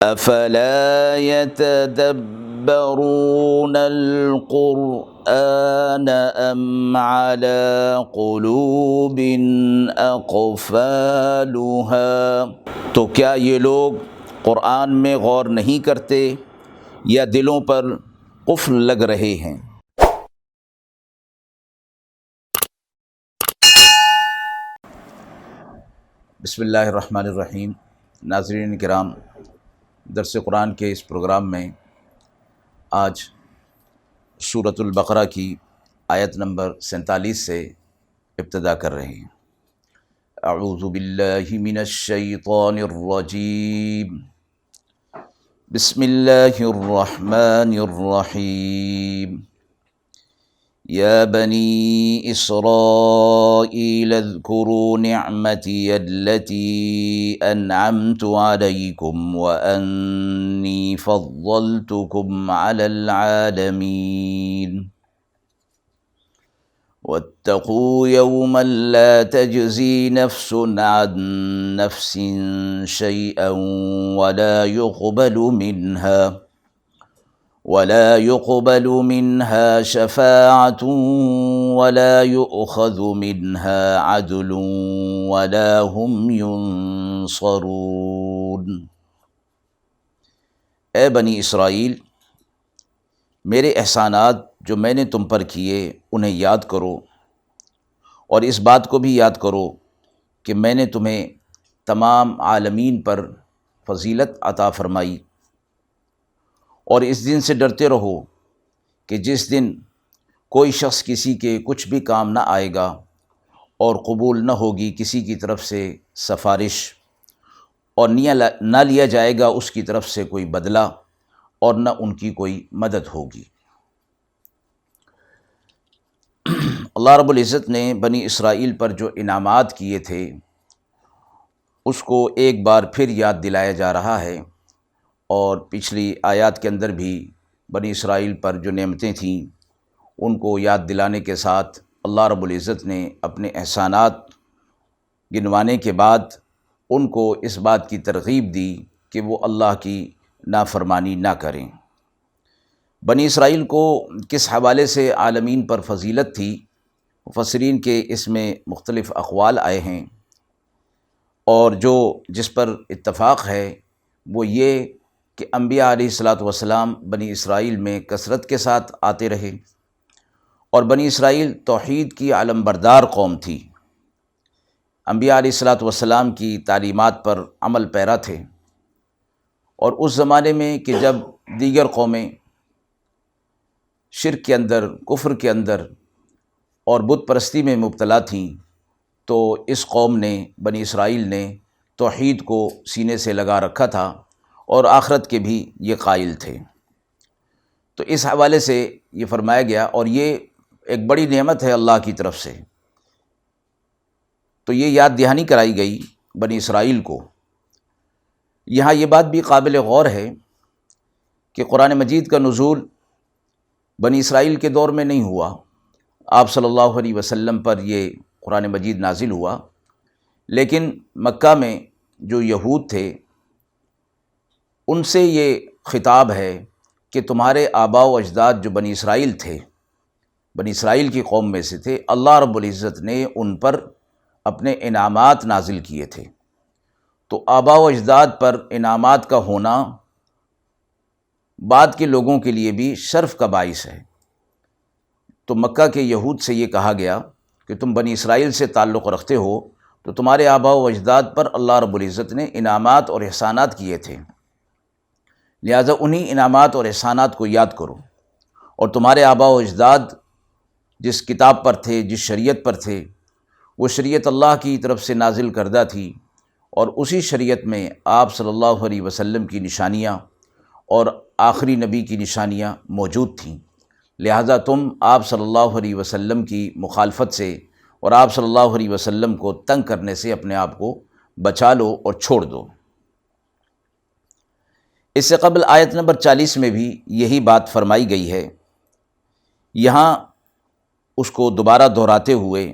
افلا يتدبرون القرآن ام على قلوب اقفالها، تو کیا یہ لوگ قرآن میں غور نہیں کرتے یا دلوں پر قفل لگ رہے ہیں؟ بسم اللہ الرحمن الرحیم۔ ناظرین کرام، درس قرآن کے اس پروگرام میں آج سورۃ البقرہ کی آیت نمبر 47 سے ابتدا کر رہے ہیں۔ اعوذ باللہ من الشیطان الرجیم، بسم اللہ الرحمن الرحیم۔ یا بنی اسرائیل اذکروا نعمتی التی انعمت علیکم وانی فضلتکم علی العالمین واتقوا یوما لا تجزی نفس عن نفس شیئا ولا يقبل منها شفاعة ولا يؤخذ منها عدل ولا هم ينصرون۔ اے بنی اسرائیل، میرے احسانات جو میں نے تم پر کیے انہیں یاد کرو، اور اس بات کو بھی یاد کرو کہ میں نے تمہیں تمام عالمین پر فضیلت عطا فرمائی، اور اس دن سے ڈرتے رہو کہ جس دن کوئی شخص کسی کے کچھ بھی کام نہ آئے گا، اور قبول نہ ہوگی کسی کی طرف سے سفارش، اور نہ لیا جائے گا اس کی طرف سے کوئی بدلہ، اور نہ ان کی کوئی مدد ہوگی۔ اللہ رب العزت نے بنی اسرائیل پر جو انعامات کیے تھے اس کو ایک بار پھر یاد دلایا جا رہا ہے، اور پچھلی آیات کے اندر بھی بنی اسرائیل پر جو نعمتیں تھیں ان کو یاد دلانے کے ساتھ اللہ رب العزت نے اپنے احسانات گنوانے کے بعد ان کو اس بات کی ترغیب دی کہ وہ اللہ کی نافرمانی نہ کریں۔ بنی اسرائیل کو کس حوالے سے عالمین پر فضیلت تھی، مفسرین کے اس میں مختلف اقوال آئے ہیں، اور جس پر اتفاق ہے وہ یہ کہ انبیاء علیہ السلام بنی اسرائیل میں کثرت کے ساتھ آتے رہے، اور بنی اسرائیل توحید کی علم بردار قوم تھی، انبیاء علیہ السلام کی تعلیمات پر عمل پیرا تھے۔ اور اس زمانے میں کہ جب دیگر قومیں شرک کے اندر، کفر کے اندر اور بت پرستی میں مبتلا تھیں، تو اس قوم نے، بنی اسرائیل نے توحید کو سینے سے لگا رکھا تھا، اور آخرت کے بھی یہ قائل تھے۔ تو اس حوالے سے یہ فرمایا گیا، اور یہ ایک بڑی نعمت ہے اللہ کی طرف سے، تو یہ یاد دہانی کرائی گئی بنی اسرائیل کو۔ یہاں یہ بات بھی قابل غور ہے کہ قرآن مجید کا نزول بنی اسرائیل کے دور میں نہیں ہوا، آپ صلی اللہ علیہ وسلم پر یہ قرآن مجید نازل ہوا، لیکن مکہ میں جو یہود تھے ان سے یہ خطاب ہے کہ تمہارے آباء و اجداد جو بنی اسرائیل تھے، بنی اسرائیل کی قوم میں سے تھے، اللہ رب العزت نے ان پر اپنے انعامات نازل کیے تھے۔ تو آباء و اجداد پر انعامات کا ہونا بعد کے لوگوں کے لیے بھی شرف کا باعث ہے۔ تو مکہ کے یہود سے یہ کہا گیا کہ تم بنی اسرائیل سے تعلق رکھتے ہو، تو تمہارے آباء و اجداد پر اللہ رب العزت نے انعامات اور احسانات کیے تھے، لہٰذا انہی انعامات اور احسانات کو یاد کرو، اور تمہارے آباء و اجداد جس کتاب پر تھے، جس شریعت پر تھے، وہ شریعت اللہ کی طرف سے نازل کردہ تھی، اور اسی شریعت میں آپ صلی اللہ علیہ وسلم کی نشانیاں اور آخری نبی کی نشانیاں موجود تھیں، لہٰذا تم آپ صلی اللہ علیہ وسلم کی مخالفت سے اور آپ صلی اللہ علیہ وسلم کو تنگ کرنے سے اپنے آپ کو بچا لو اور چھوڑ دو۔ اس سے قبل آیت نمبر 40 میں بھی یہی بات فرمائی گئی ہے، یہاں اس کو دوبارہ دہراتے ہوئے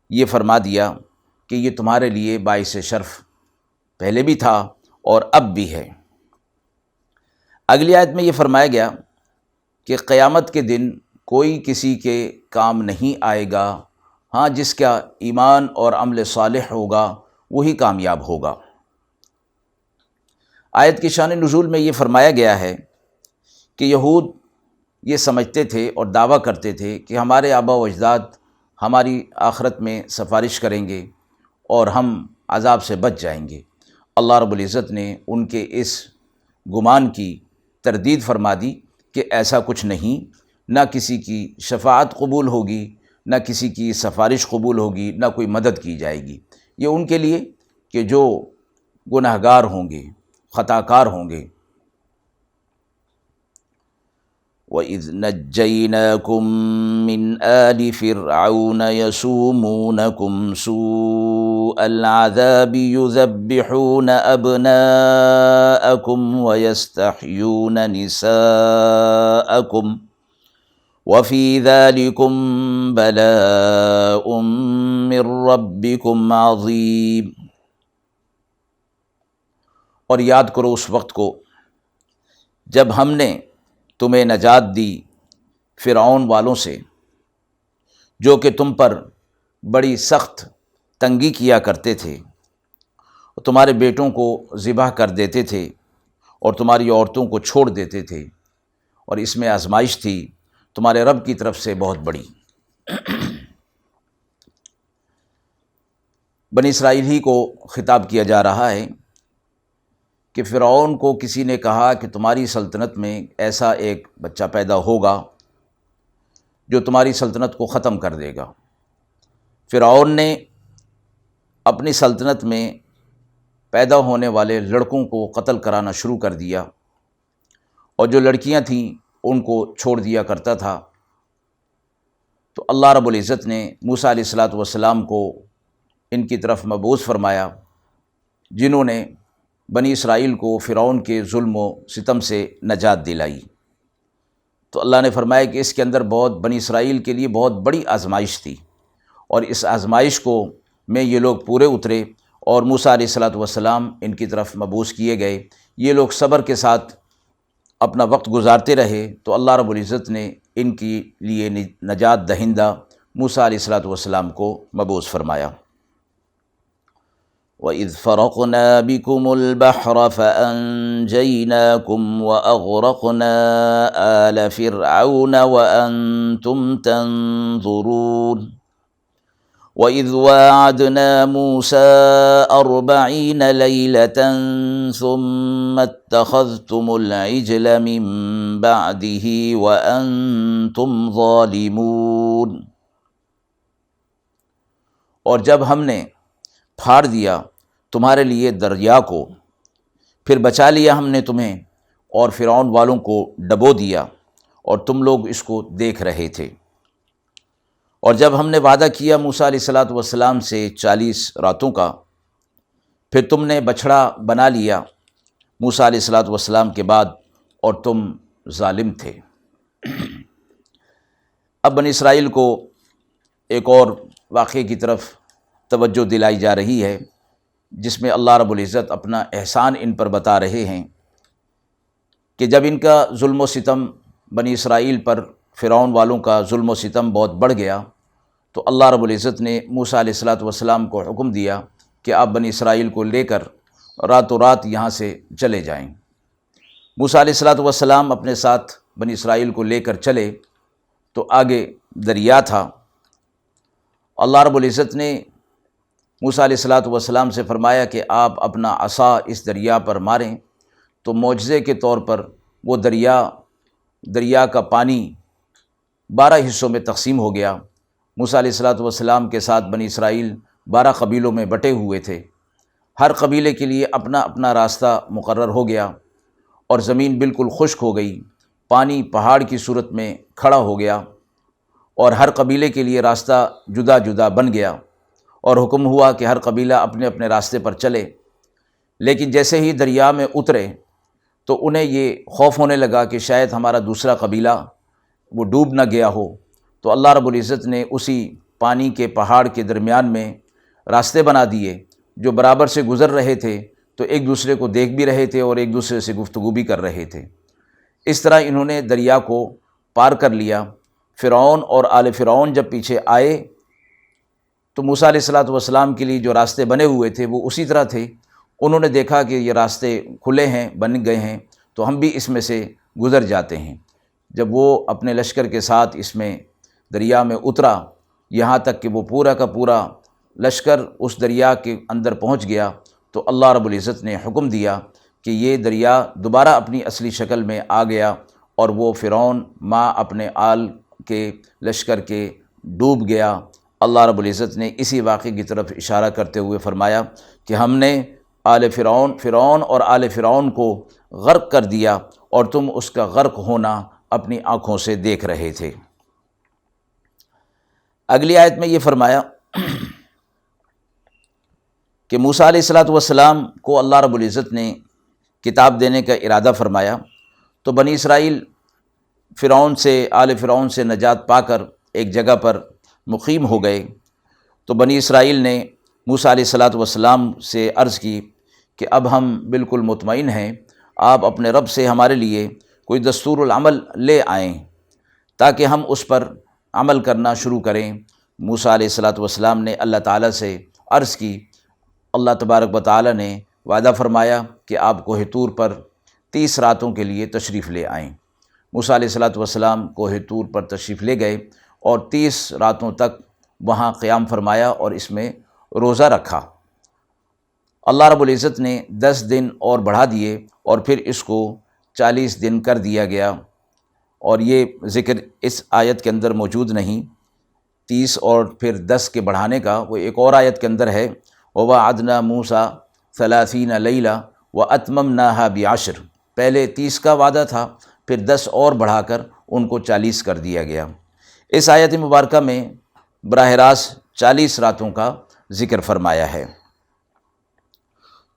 یہ فرما دیا کہ یہ تمہارے لیے باعث شرف پہلے بھی تھا اور اب بھی ہے۔ اگلی آیت میں یہ فرمایا گیا کہ قیامت کے دن کوئی کسی کے کام نہیں آئے گا، ہاں جس کا ایمان اور عمل صالح ہوگا وہی کامیاب ہوگا۔ آیت کی شان نزول میں یہ فرمایا گیا ہے کہ یہود یہ سمجھتے تھے اور دعویٰ کرتے تھے کہ ہمارے آبا و اجداد ہماری آخرت میں سفارش کریں گے اور ہم عذاب سے بچ جائیں گے۔ اللہ رب العزت نے ان کے اس گمان کی تردید فرما دی کہ ایسا کچھ نہیں، نہ کسی کی شفاعت قبول ہوگی، نہ کسی کی سفارش قبول ہوگی، نہ کوئی مدد کی جائے گی۔ یہ ان کے لیے کہ جو گنہگار ہوں گے، خطا کار ہوں گے۔ وَإِذْ نَجَّيْنَاكُم مِّنْ آلِ فِرْعَوْنَ يَسُومُونَكُمْ سُوءَ الْعَذَابِ يُذَبِّحُونَ أَبْنَاءَكُمْ وَيَسْتَحْيُونَ نِسَاءَكُمْ وَفِي ذَلِكُمْ بَلَاءٌ مِّن رَّبِّكُمْ عَظِيمٌ۔ اور یاد کرو اس وقت کو جب ہم نے تمہیں نجات دی فرعون والوں سے، جو کہ تم پر بڑی سخت تنگی کیا کرتے تھے، تمہارے بیٹوں کو ذبح کر دیتے تھے اور تمہاری عورتوں کو چھوڑ دیتے تھے، اور اس میں آزمائش تھی تمہارے رب کی طرف سے بہت بڑی۔ بنی اسرائیل ہی کو خطاب کیا جا رہا ہے کہ فرعون کو کسی نے کہا کہ تمہاری سلطنت میں ایسا ایک بچہ پیدا ہوگا جو تمہاری سلطنت کو ختم کر دے گا۔ فرعون نے اپنی سلطنت میں پیدا ہونے والے لڑکوں کو قتل کرانا شروع کر دیا، اور جو لڑکیاں تھیں ان کو چھوڑ دیا کرتا تھا۔ تو اللہ رب العزت نے موسیٰ علیہ السلام کو ان کی طرف مبعوث فرمایا، جنہوں نے بنی اسرائیل کو فرعون کے ظلم و ستم سے نجات دلائی۔ تو اللہ نے فرمایا کہ اس کے اندر بنی اسرائیل کے لیے بہت بڑی آزمائش تھی، اور اس آزمائش کو میں یہ لوگ پورے اترے، اور موسیٰ علیہ السلام ان کی طرف مبعوث کیے گئے۔ یہ لوگ صبر کے ساتھ اپنا وقت گزارتے رہے، تو اللہ رب العزت نے ان کے لیے نجات دہندہ موسیٰ علیہ السلام کو مبعوث فرمایا۔ وَإِذْ فَرَقْنَا بِكُمُ الْبَحْرَ فَأَنْجَيْنَاكُمْ وَأَغْرَقْنَا آلَ فِرْعَوْنَ وَأَنْتُمْ تَنْظُرُونَ وَإِذْ وَاعَدْنَا مُوسَىٰ 40 لَيْلَةً ثُمَّ اتَّخَذْتُمُ الْعِجْلَ مِن بَعْدِهِ وَأَنْتُمْ ظَالِمُونَ۔ اور جب ہم نے پھاڑ دیا تمہارے لیے دریا کو، پھر بچا لیا ہم نے تمہیں اور فرعون والوں کو ڈبو دیا، اور تم لوگ اس کو دیکھ رہے تھے۔ اور جب ہم نے وعدہ کیا موسیٰ علیہ السلام سے 40 راتوں کا، پھر تم نے بچھڑا بنا لیا موسیٰ علیہ السلام کے بعد، اور تم ظالم تھے۔ اب بنی اسرائیل کو ایک اور واقعے کی طرف توجہ دلائی جا رہی ہے، جس میں اللہ رب العزت اپنا احسان ان پر بتا رہے ہیں کہ جب ان کا ظلم و ستم بنی اسرائیل پر، فرعون والوں کا ظلم و ستم بہت بڑھ گیا، تو اللہ رب العزت نے موسیٰ علیہ السلام کو حکم دیا کہ آپ بنی اسرائیل کو لے کر راتوں رات یہاں سے چلے جائیں۔ موسیٰ علیہ السلام اپنے ساتھ بنی اسرائیل کو لے کر چلے، تو آگے دریا تھا۔ اللہ رب العزت نے موسیٰ علیہ السلام سے فرمایا کہ آپ اپنا عصا اس دریا پر ماریں، تو معجزے کے طور پر وہ دریا کا پانی 12 حصوں میں تقسیم ہو گیا۔ موسیٰ علیہ السلام کے ساتھ بنی اسرائیل 12 قبیلوں میں بٹے ہوئے تھے، ہر قبیلے کے لیے اپنا اپنا راستہ مقرر ہو گیا، اور زمین بالکل خشک ہو گئی، پانی پہاڑ کی صورت میں کھڑا ہو گیا، اور ہر قبیلے کے لیے راستہ جدا جدا بن گیا، اور حکم ہوا کہ ہر قبیلہ اپنے اپنے راستے پر چلے۔ لیکن جیسے ہی دریا میں اترے تو انہیں یہ خوف ہونے لگا کہ شاید ہمارا دوسرا قبیلہ وہ ڈوب نہ گیا ہو، تو اللہ رب العزت نے اسی پانی کے پہاڑ کے درمیان میں راستے بنا دیے جو برابر سے گزر رہے تھے، تو ایک دوسرے کو دیکھ بھی رہے تھے اور ایک دوسرے سے گفتگو بھی کر رہے تھے۔ اس طرح انہوں نے دریا کو پار کر لیا۔ فرعون اور آل فرعون جب پیچھے آئے تو موسیٰ علیہ الصلوۃ والسلام کے لیے جو راستے بنے ہوئے تھے وہ اسی طرح تھے۔ انہوں نے دیکھا کہ یہ راستے کھلے ہیں، بن گئے ہیں، تو ہم بھی اس میں سے گزر جاتے ہیں۔ جب وہ اپنے لشکر کے ساتھ اس میں دریا میں اترا، یہاں تک کہ وہ پورا کا پورا لشکر اس دریا کے اندر پہنچ گیا، تو اللہ رب العزت نے حکم دیا کہ یہ دریا دوبارہ اپنی اصلی شکل میں آ گیا، اور وہ فرعون ماں اپنے آل کے لشکر کے ڈوب گیا۔ اللہ رب العزت نے اسی واقعے کی طرف اشارہ کرتے ہوئے فرمایا کہ ہم نے فرعون اور آل فرعون کو غرق کر دیا، اور تم اس کا غرق ہونا اپنی آنکھوں سے دیکھ رہے تھے۔ اگلی آیت میں یہ فرمایا کہ موسیٰ علیہ الصلوۃ والسلام کو اللہ رب العزت نے کتاب دینے کا ارادہ فرمایا، تو بنی اسرائیل آل فرعون سے نجات پا کر ایک جگہ پر مقیم ہو گئے۔ تو بنی اسرائیل نے موسیٰ علیہ الصلوۃ والسلام سے عرض کی کہ اب ہم بالکل مطمئن ہیں، آپ اپنے رب سے ہمارے لیے کوئی دستور العمل لے آئیں تاکہ ہم اس پر عمل کرنا شروع کریں۔ موسیٰ علیہ الصلوۃ والسلام نے اللہ تعالیٰ سے عرض کی۔ اللہ تبارک و تعالیٰ نے وعدہ فرمایا کہ آپ کوہ طور پر 30 راتوں کے لیے تشریف لے آئیں۔ موسیٰ علیہ الصلوۃ والسلام کوہ طور پر تشریف لے گئے اور 30 راتوں تک وہاں قیام فرمایا اور اس میں روزہ رکھا۔ اللہ رب العزت نے 10 دن اور بڑھا دیے اور پھر اس کو 40 دن کر دیا گیا، اور یہ ذکر اس آیت کے اندر موجود نہیں۔ 30 اور پھر 10 کے بڑھانے کا وہ ایک اور آیت کے اندر ہے، وَوَعَدْنَا مُوسَىٰ 30 لَيْلَةً وَأَتْمَمْنَاهَا بِعَشْرٍ۔ پہلے 30 کا وعدہ تھا، پھر 10 اور بڑھا کر ان کو 40 کر دیا گیا۔ اس آیت مبارکہ میں براہ راست 40 راتوں کا ذکر فرمایا ہے۔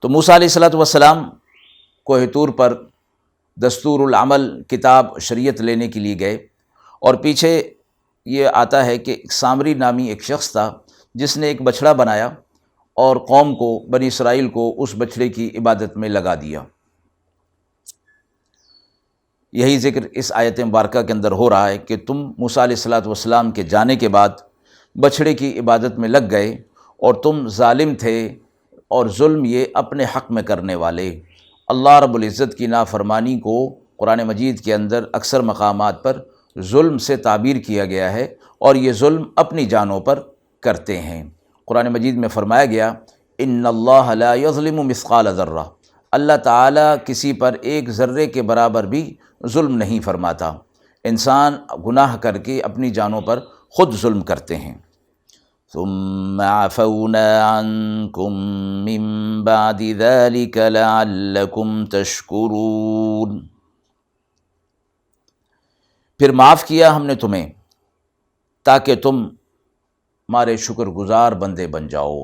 تو موسیٰ علیہ الصلوۃ والسلام کوہ طور پر دستور العمل کتاب شریعت لینے کے لیے گئے، اور پیچھے یہ آتا ہے کہ سامری نامی ایک شخص تھا جس نے ایک بچھڑا بنایا اور قوم کو، بنی اسرائیل کو اس بچھڑے کی عبادت میں لگا دیا۔ یہی ذکر اس آیت مبارکہ کے اندر ہو رہا ہے کہ تم موسیٰ علیہ الصلوۃ والسلام کے جانے کے بعد بچھڑے کی عبادت میں لگ گئے، اور تم ظالم تھے، اور ظلم یہ اپنے حق میں کرنے والے۔ اللہ رب العزت کی نافرمانی کو قرآن مجید کے اندر اکثر مقامات پر ظلم سے تعبیر کیا گیا ہے، اور یہ ظلم اپنی جانوں پر کرتے ہیں۔ قرآن مجید میں فرمایا گیا، ان اللہ لا یظلم مثقال ذرہ، اللہ تعالیٰ کسی پر ایک ذرے کے برابر بھی ظلم نہیں فرماتا۔ انسان گناہ کر کے اپنی جانوں پر خود ظلم کرتے ہیں۔ ثم عفونا عنکم من بعد ذلك لعلکم تشکرون، پھر معاف کیا ہم نے تمہیں تاکہ تم ہمارے شکر گزار بندے بن جاؤ۔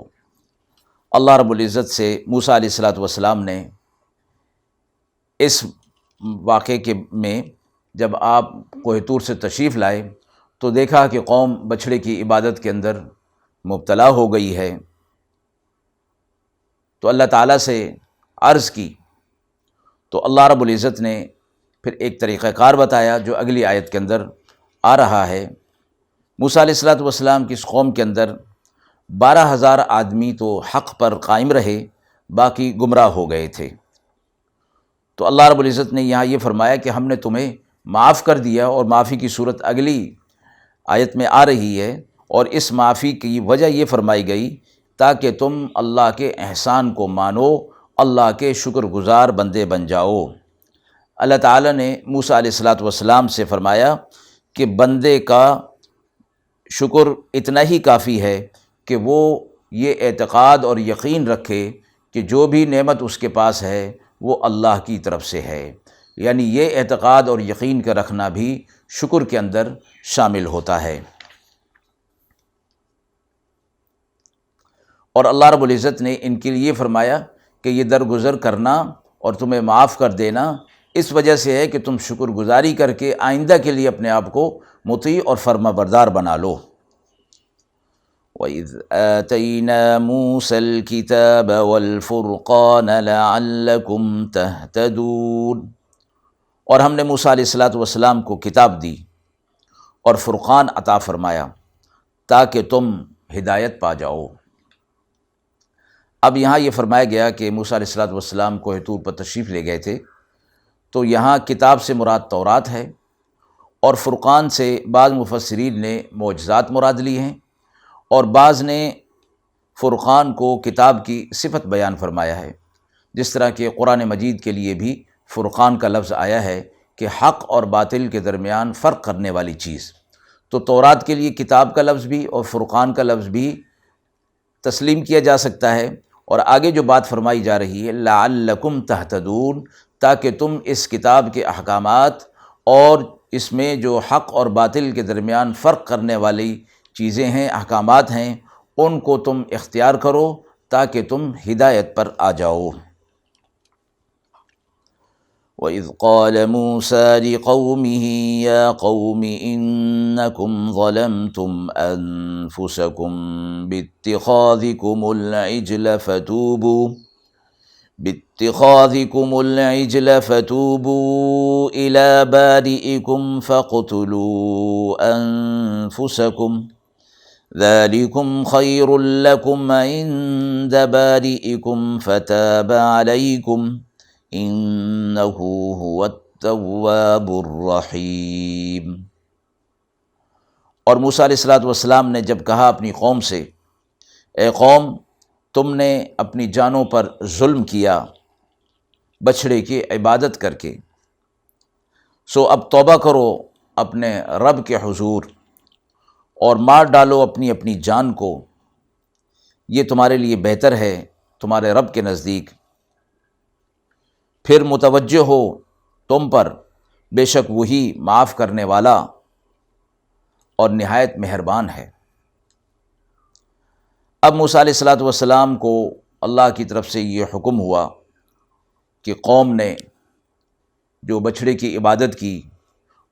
اللہ رب العزت سے موسیٰ علیہ الصلوۃ والسلام نے اس واقعے میں جب آپ کوہ طور سے تشریف لائے تو دیکھا کہ قوم بچھڑے کی عبادت کے اندر مبتلا ہو گئی ہے، تو اللہ تعالیٰ سے عرض کی، تو اللہ رب العزت نے پھر ایک طریقہ کار بتایا جو اگلی آیت کے اندر آ رہا ہے۔ موسیٰ علیہ الصلوۃ والسلام کی اس قوم کے اندر 12,000 آدمی تو حق پر قائم رہے، باقی گمراہ ہو گئے تھے۔ تو اللہ رب العزت نے یہاں یہ فرمایا کہ ہم نے تمہیں معاف کر دیا، اور معافی کی صورت اگلی آیت میں آ رہی ہے، اور اس معافی کی وجہ یہ فرمائی گئی تاکہ تم اللہ کے احسان کو مانو، اللہ کے شکر گزار بندے بن جاؤ۔ اللہ تعالیٰ نے موسیٰ علیہ الصلوۃ والسلام سے فرمایا کہ بندے کا شکر اتنا ہی کافی ہے کہ وہ یہ اعتقاد اور یقین رکھے کہ جو بھی نعمت اس کے پاس ہے وہ اللہ کی طرف سے ہے، یعنی یہ اعتقاد اور یقین کا رکھنا بھی شکر کے اندر شامل ہوتا ہے۔ اور اللہ رب العزت نے ان کے لیے فرمایا کہ یہ درگزر کرنا اور تمہیں معاف کر دینا اس وجہ سے ہے کہ تم شکر گزاری کر کے آئندہ کے لیے اپنے آپ کو مطیع اور فرما بردار بنا لو۔ وَإِذْ آتَيْنَا مُوسَى الْكِتَابَ وَالْفُرْقَانَ لَعَلَّكُمْ تَهْتَدُونَ، اور ہم نے موسیٰ علیہ السلام کو کتاب دی اور فرقان عطا فرمایا تاکہ تم ہدایت پا جاؤ۔ اب یہاں یہ فرمایا گیا کہ موسیٰ علیہ السلام کوہ طور پر تشریف لے گئے تھے، تو یہاں کتاب سے مراد تورات ہے، اور فرقان سے بعض مفسرین نے معجزات مراد لی ہیں، اور بعض نے فرقان کو کتاب کی صفت بیان فرمایا ہے، جس طرح کہ قرآن مجید کے لیے بھی فرقان کا لفظ آیا ہے کہ حق اور باطل کے درمیان فرق کرنے والی چیز۔ تو تورات کے لیے کتاب کا لفظ بھی اور فرقان کا لفظ بھی تسلیم کیا جا سکتا ہے، اور آگے جو بات فرمائی جا رہی ہے لعلکم تہتدون، تاکہ تم اس کتاب کے احکامات اور اس میں جو حق اور باطل کے درمیان فرق کرنے والی چیزیں ہیں، احکامات ہیں، ان کو تم اختیار کرو تاکہ تم ہدایت پر آ جاؤ۔ وَإِذْ قَالَ مُوسَىٰ لِقَوْمِهِ يَا قَوْمِ إِنَّكُمْ ظَلَمْتُمْ أَنفُسَكُمْ بِاتِّخَاذِكُمُ الْعِجْلَ فَتُوبُوا إِلَىٰ بَارِئِكُمْ فَاقْتُلُوا أَنفُسَكُمْ ذَلِكُمْ خَيْرٌ لَكُمْ عِندَ بَارِئِكُمْ فَتَابَ عَلَيْكُمْ إِنَّهُ هُوَ التَّوَّابُ الرَّحِيمُ۔ اور موسیٰ علیہ السلام نے جب کہا اپنی قوم سے، اے قوم، تم نے اپنی جانوں پر ظلم کیا بچھڑے کی عبادت کر کے، سو اب توبہ کرو اپنے رب کے حضور اور مار ڈالو اپنی اپنی جان کو، یہ تمہارے لیے بہتر ہے تمہارے رب کے نزدیک۔ پھر متوجہ ہو تم پر، بے شک وہی معاف کرنے والا اور نہایت مہربان ہے۔ اب موسیٰ علیہ السلام کو اللہ کی طرف سے یہ حکم ہوا کہ قوم نے جو بچھڑے کی عبادت کی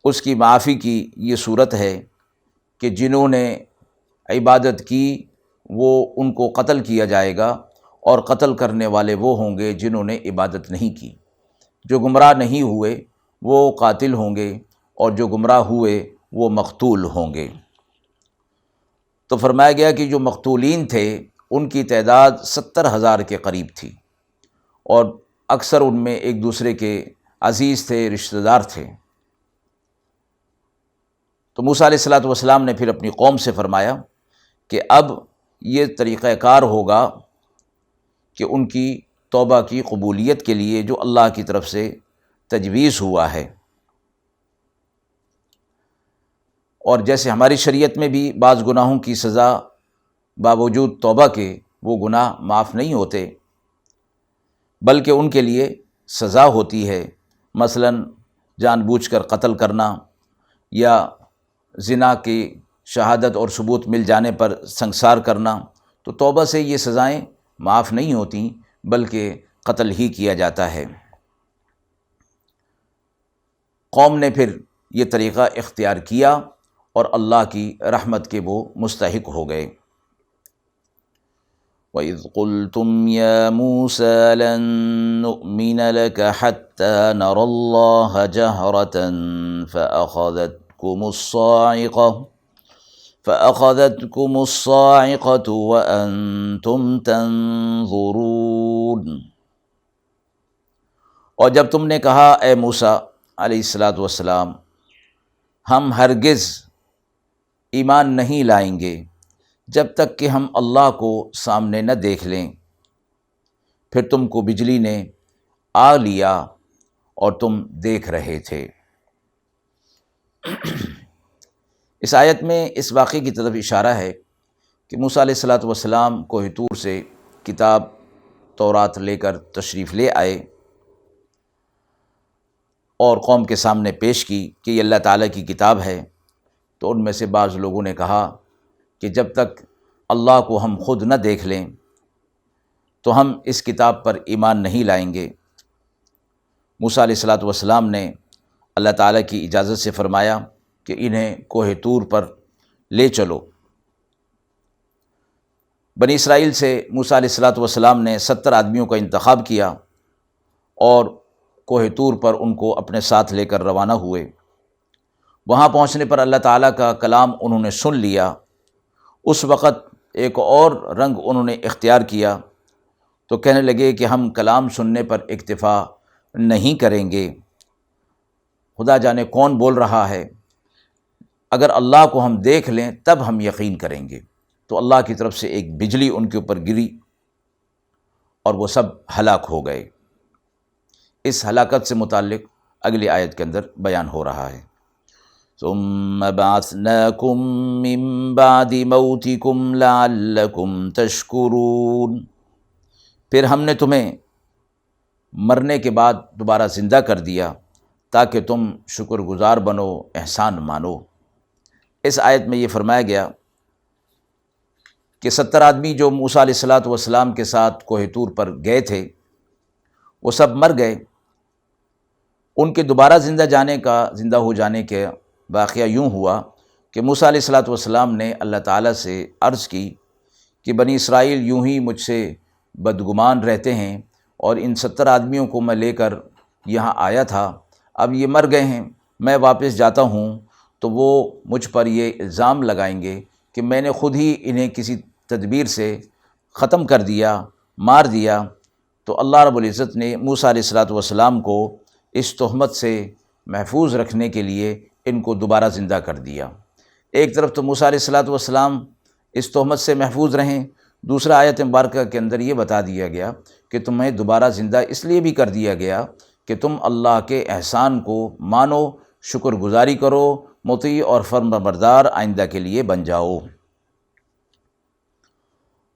اس کی معافی کی یہ صورت ہے کہ جنہوں نے عبادت کی وہ ان کو قتل کیا جائے گا، اور قتل کرنے والے وہ ہوں گے جنہوں نے عبادت نہیں کی۔ جو گمراہ نہیں ہوئے وہ قاتل ہوں گے، اور جو گمراہ ہوئے وہ مقتول ہوں گے۔ تو فرمایا گیا کہ جو مقتولین تھے ان کی تعداد 70,000 کے قریب تھی، اور اکثر ان میں ایک دوسرے کے عزیز تھے، رشتہ دار تھے۔ تو موسیٰ علیہ السلام نے پھر اپنی قوم سے فرمایا کہ اب یہ طریقہ کار ہوگا کہ ان کی توبہ کی قبولیت کے لیے جو اللہ کی طرف سے تجویز ہوا ہے، اور جیسے ہماری شریعت میں بھی بعض گناہوں کی سزا باوجود توبہ کے وہ گناہ معاف نہیں ہوتے، بلکہ ان کے لیے سزا ہوتی ہے، مثلا جان بوجھ کر قتل کرنا یا زنا کی شہادت اور ثبوت مل جانے پر سنگسار کرنا۔ تو توبہ سے یہ سزائیں معاف نہیں ہوتیں بلکہ قتل ہی کیا جاتا ہے۔ قوم نے پھر یہ طریقہ اختیار کیا اور اللہ کی رحمت کے وہ مستحق ہو گئے۔ وَإِذْ قُلْتُمْ يَا مُوسَىٰ لَن نُّؤْمِنَ لَكَ حَتَّىٰ نَرَى اللَّهَ جَهْرَةً فَأَخَذَتْكُمُ الصَّاعِقَةُ وَأَنْتُمْ تَنظُرُونَ۔ اور جب تم نے کہا اے موسیٰ علیہ السلام، ہم ہرگز ایمان نہیں لائیں گے جب تک کہ ہم اللہ کو سامنے نہ دیکھ لیں، پھر تم کو بجلی نے آ لیا اور تم دیکھ رہے تھے۔ اس آیت میں اس واقعے کی طرف اشارہ ہے کہ موسیٰ علیہ السلام کوہ طور سے کتاب تورات لے کر تشریف لے آئے اور قوم کے سامنے پیش کی کہ یہ اللہ تعالیٰ کی کتاب ہے۔ تو ان میں سے بعض لوگوں نے کہا کہ جب تک اللہ کو ہم خود نہ دیکھ لیں تو ہم اس کتاب پر ایمان نہیں لائیں گے۔ موسیٰ علیہ السلام نے اللہ تعالیٰ کی اجازت سے فرمایا کہ انہیں کوہ طور پر لے چلو۔ بنی اسرائیل سے موسیٰ علیہ السلام نے 70 آدمیوں کا انتخاب کیا اور کوہ طور پر ان کو اپنے ساتھ لے کر روانہ ہوئے۔ وہاں پہنچنے پر اللہ تعالیٰ کا کلام انہوں نے سن لیا۔ اس وقت ایک اور رنگ انہوں نے اختیار کیا، تو کہنے لگے کہ ہم کلام سننے پر اکتفا نہیں کریں گے، خدا جانے کون بول رہا ہے، اگر اللہ کو ہم دیکھ لیں تب ہم یقین کریں گے۔ تو اللہ کی طرف سے ایک بجلی ان کے اوپر گری اور وہ سب ہلاک ہو گئے۔ اس ہلاکت سے متعلق اگلی آیت کے اندر بیان ہو رہا ہے۔ ثم بعثناکم من بعد موتکم لعلکم تشکرون، پھر ہم نے تمہیں مرنے کے بعد دوبارہ زندہ کر دیا تاکہ تم شکر گزار بنو، احسان مانو۔ اس آیت میں یہ فرمایا گیا کہ 70 آدمی جو موسیٰ علیہ السلام کے ساتھ کوہ طور پر گئے تھے وہ سب مر گئے۔ ان کے دوبارہ زندہ ہو جانے کے واقعہ یوں ہوا کہ موسیٰ علیہ السلام نے اللہ تعالیٰ سے عرض کی کہ بنی اسرائیل یوں ہی مجھ سے بدگمان رہتے ہیں، اور ان 70 آدمیوں کو میں لے کر یہاں آیا تھا، اب یہ مر گئے ہیں، میں واپس جاتا ہوں تو وہ مجھ پر یہ الزام لگائیں گے کہ میں نے خود ہی انہیں کسی تدبیر سے ختم کر دیا، مار دیا۔ تو اللہ رب العزت نے موسیٰ علیہ السلام کو اس تہمت سے محفوظ رکھنے کے لیے ان کو دوبارہ زندہ کر دیا۔ ایک طرف تو موسیٰ علیہ السلام اس تہمت سے محفوظ رہیں، دوسرا آیت مبارکہ کے اندر یہ بتا دیا گیا کہ تمہیں دوبارہ زندہ اس لیے بھی کر دیا گیا کہ تم اللہ کے احسان کو مانو، شکر گزاری کرو، مطیع اور فرمانبردار آئندہ کے لیے بن جاؤ۔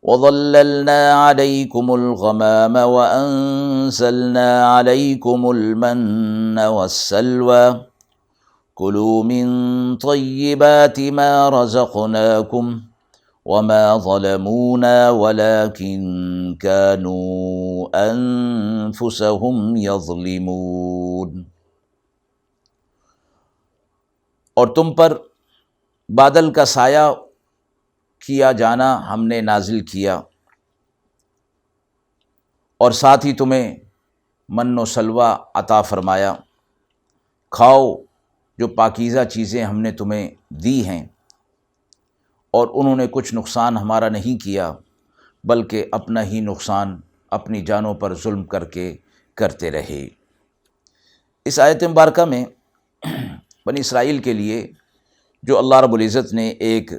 وَظَلَّلْنَا عَلَيْكُمُ الْغَمَامَ وَأَنزَلْنَا عَلَيْكُمُ الْمَنَّ وَالسَّلْوَىٰ كُلُوا مِن طَيِّبَاتِ مَا رَزَقْنَاكُمْ وَمَا ظَلَمُونَا وَلَٰكِن كَانُوا أَنفُسَهُمْ يَظْلِمُونَ، اور تم پر بادل کا سایہ کیا جانا ہم نے نازل کیا، اور ساتھ ہی تمہیں من و سلوہ عطا فرمایا، کھاؤ جو پاکیزہ چیزیں ہم نے تمہیں دی ہیں، اور انہوں نے کچھ نقصان ہمارا نہیں کیا بلکہ اپنا ہی نقصان اپنی جانوں پر ظلم کر کے کرتے رہے۔ اس آیت مبارکہ میں بنی اسرائیل کے لیے جو اللہ رب العزت نے ایک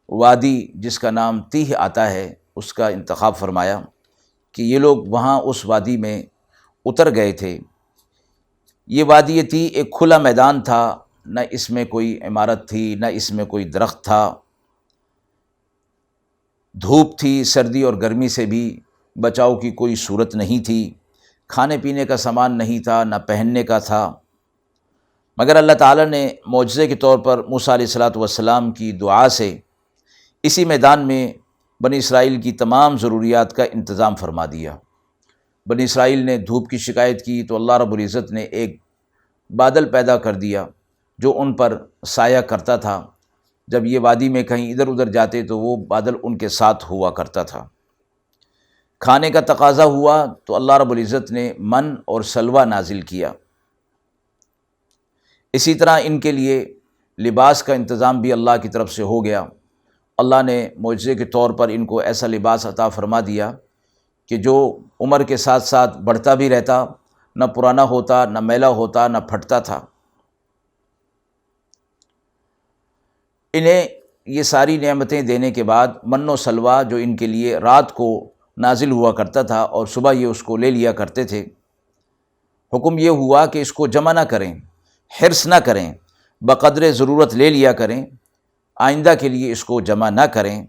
وادی جس کا نام تیہ آتا ہے اس کا انتخاب فرمایا کہ یہ لوگ وہاں اس وادی میں اتر گئے تھے۔ یہ وادی تیہ ایک کھلا میدان تھا، نہ اس میں کوئی عمارت تھی، نہ اس میں کوئی درخت تھا، دھوپ تھی، سردی اور گرمی سے بھی بچاؤ کی کوئی صورت نہیں تھی، کھانے پینے کا سامان نہیں تھا، نہ پہننے کا تھا، مگر اللہ تعالیٰ نے معجزے کے طور پر موسیٰ علیہ السلام کی دعا سے اسی میدان میں بنی اسرائیل کی تمام ضروریات کا انتظام فرما دیا۔ بنی اسرائیل نے دھوپ کی شکایت کی تو اللہ رب العزت نے ایک بادل پیدا کر دیا جو ان پر سایہ کرتا تھا، جب یہ وادی میں کہیں ادھر ادھر جاتے تو وہ بادل ان کے ساتھ ہوا کرتا تھا۔ کھانے کا تقاضا ہوا تو اللہ رب العزت نے من اور سلوہ نازل کیا۔ اسی طرح ان کے لیے لباس کا انتظام بھی اللہ کی طرف سے ہو گیا۔ اللہ نے معجزے کے طور پر ان کو ایسا لباس عطا فرما دیا کہ جو عمر کے ساتھ ساتھ بڑھتا بھی رہتا، نہ پرانا ہوتا، نہ میلا ہوتا، نہ پھٹتا تھا۔ انہیں یہ ساری نعمتیں دینے کے بعد من و سلوہ جو ان کے لیے رات کو نازل ہوا کرتا تھا اور صبح یہ اس کو لے لیا کرتے تھے، حکم یہ ہوا کہ اس کو جمع نہ کریں، حرص نہ کریں، بقدر ضرورت لے لیا کریں، آئندہ کے لیے اس کو جمع نہ کریں۔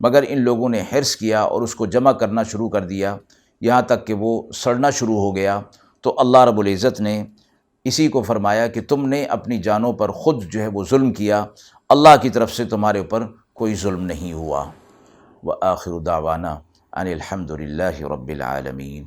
مگر ان لوگوں نے حرص کیا اور اس کو جمع کرنا شروع کر دیا، یہاں تک کہ وہ سڑنا شروع ہو گیا۔ تو اللہ رب العزت نے اسی کو فرمایا کہ تم نے اپنی جانوں پر خود جو ہے وہ ظلم کیا، اللہ کی طرف سے تمہارے اوپر کوئی ظلم نہیں ہوا۔ وآخر دعوانا ان الحمد للہ رب العالمین۔